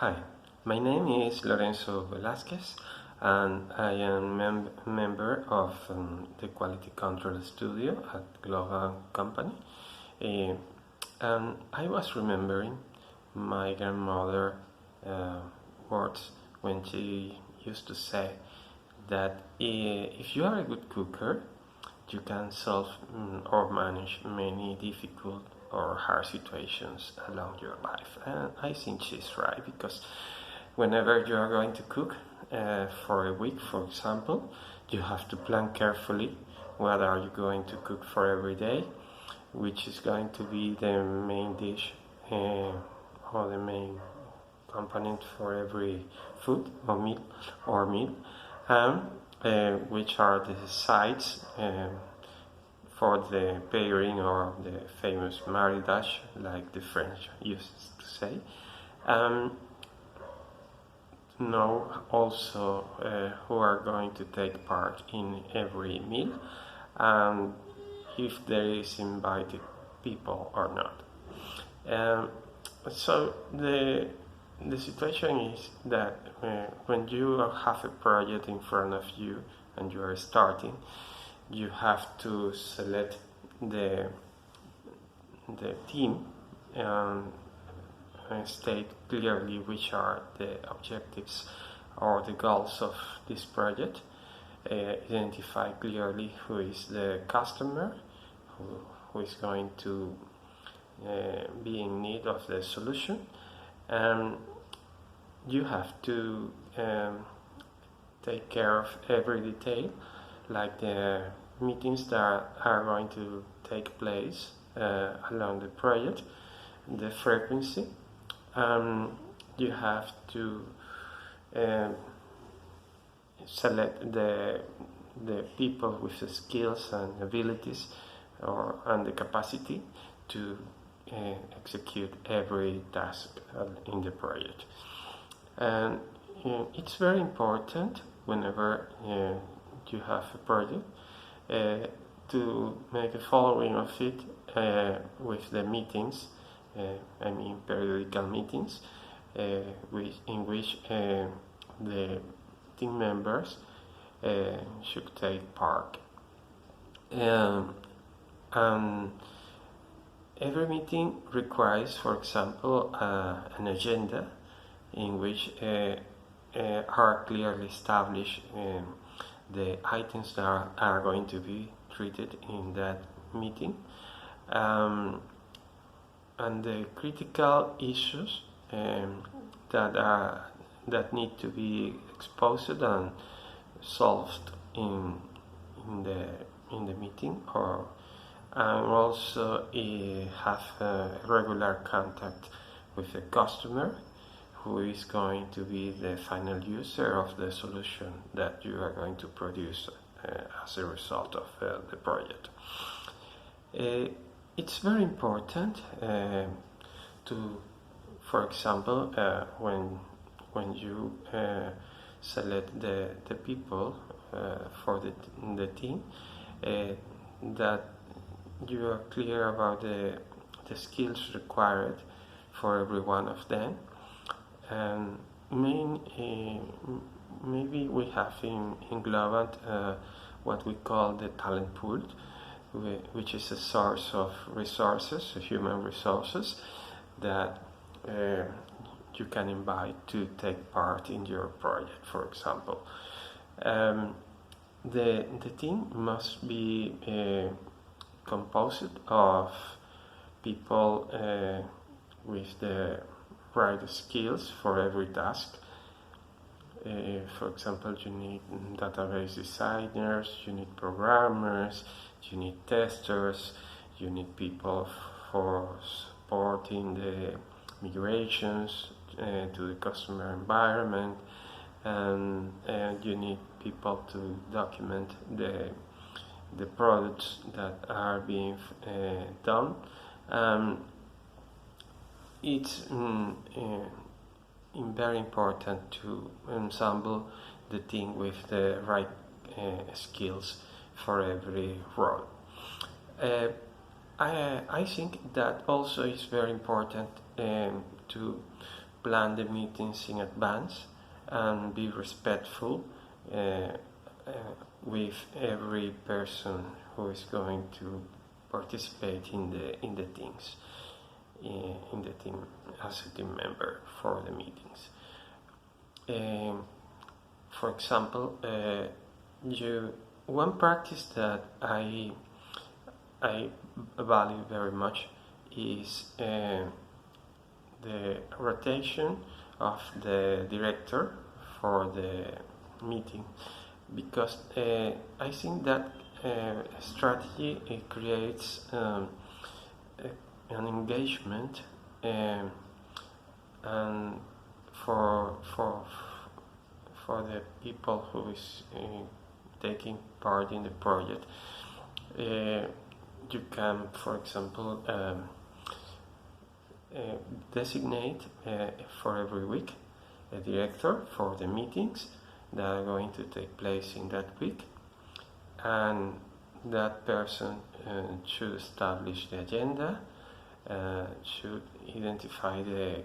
Hi, my name is Lorenzo Velazquez, and I am member of the Quality Control Studio at Global Company. Eh, and I was remembering my grandmother words when she used to say that if you are a good cooker, you can solve or manage many difficult or hard situations along your life. And I think she's right, because whenever you are going to cook for a week, for example, you have to plan carefully what are you going to cook for every day, which is going to be the main dish or the main component for every food or meal, and which are the sides for the pairing or the famous mariage, like the French used to say. Know also who are going to take part in every meal, and if there is invited people or not. So the situation is that when you have a project in front of you and you are starting, you have to select the team and state clearly which are the objectives or the goals of this project. Identify clearly who is the customer, who is going to be in need of the solution, and you have to take care of every detail, like the meetings that are going to take place along the project, the frequency. You have to select the people with the skills and abilities and the capacity to execute every task in the project. And it's very important whenever you have a project to make a following of it with the meetings, periodical meetings, in which the team members should take part. And every meeting requires, for example, an agenda in which are clearly established the items that are going to be treated in that meeting, and the critical issues that need to be exposed and solved in the meeting, and also have regular contact with the customer, who is going to be the final user of the solution that you are going to produce as a result of the project. It's very important for example, when you select the people for the team, that you are clear about the skills required for every one of them. And maybe we have in Globant what we call the talent pool, which is a source of resources, human resources, that you can invite to take part in your project, for example. The team must be composed of people with the right skills for every task. For example, you need database designers, you need programmers, you need testers, you need people for supporting the migrations to the customer environment, and you need people to document the products that are being done. It's very important to ensemble the team with the right skills for every role. I think that also is very important to plan the meetings in advance and be respectful with every person who is going to participate in the teams, in the team as a team member for the meetings. For example, one practice that I value very much is the rotation of the director for the meeting, because I think that strategy creates an engagement and for the people who is taking part in the project. You can, for example, designate for every week a director for the meetings that are going to take place in that week, and that person should establish the agenda, should identify the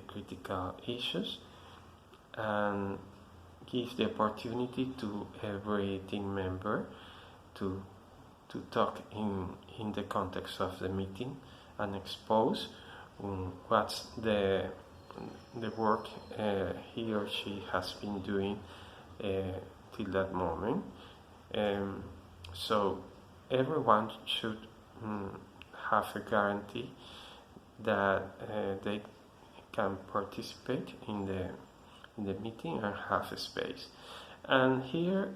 critical issues, and give the opportunity to every team member to talk in the context of the meeting and expose what's the work he or she has been doing till that moment. So everyone should have a guarantee that they can participate in the meeting and have a space. And here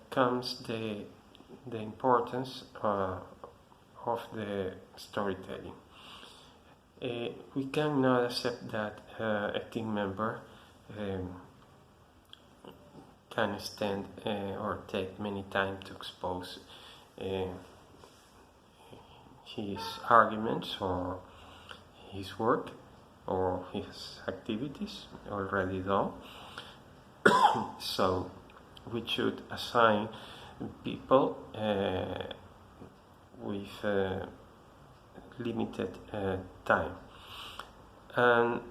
comes the importance of the storytelling. We cannot accept that a team member can stand or take many time to expose his arguments or his work or his activities already done. So we should assign people with limited time. And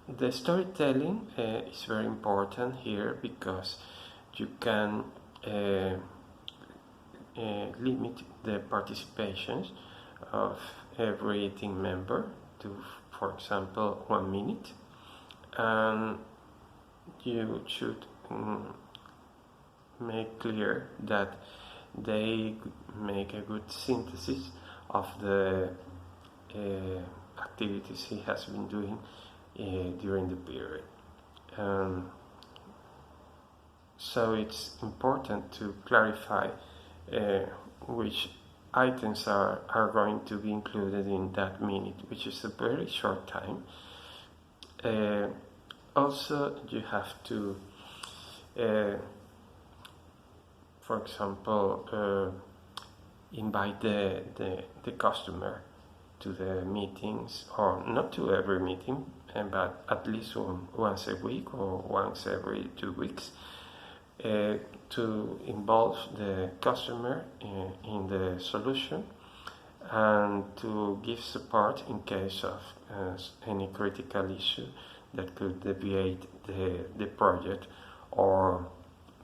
the storytelling is very important here, because you can limit the participations of every team member to, for example, 1 minute, and you should make clear that they make a good synthesis of the activities he has been doing during the period. So it's important to clarify which items are going to be included in that minute, which is a very short time. Also, you have to, for example, invite the customer to the meetings, or not to every meeting, but at least once a week or once every 2 weeks, to involve the customer in the solution and to give support in case of any critical issue that could deviate the project, or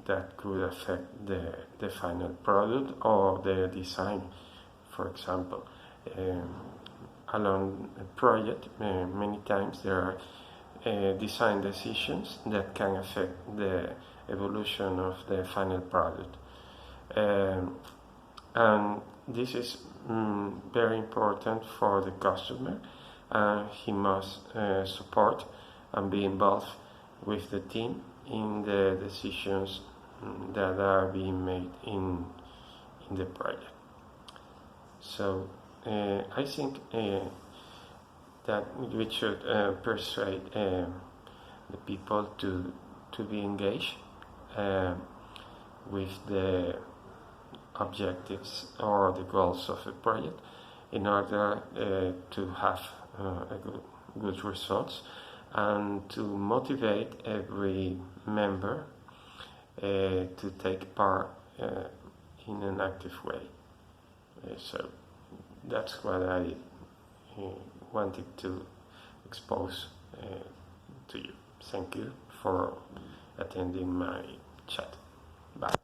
that could affect the final product or the design. For example, along a project, many times there are design decisions that can affect the evolution of the final product. And this is very important for the customer. He must support and be involved with the team in the decisions that are being made in the project. So I think that we should persuade the people to be engaged with the objectives or the goals of the project, in order to have good results, and to motivate every member to take part in an active way. So that's what I wanted to expose to you. Thank you for attending my chat. Bye.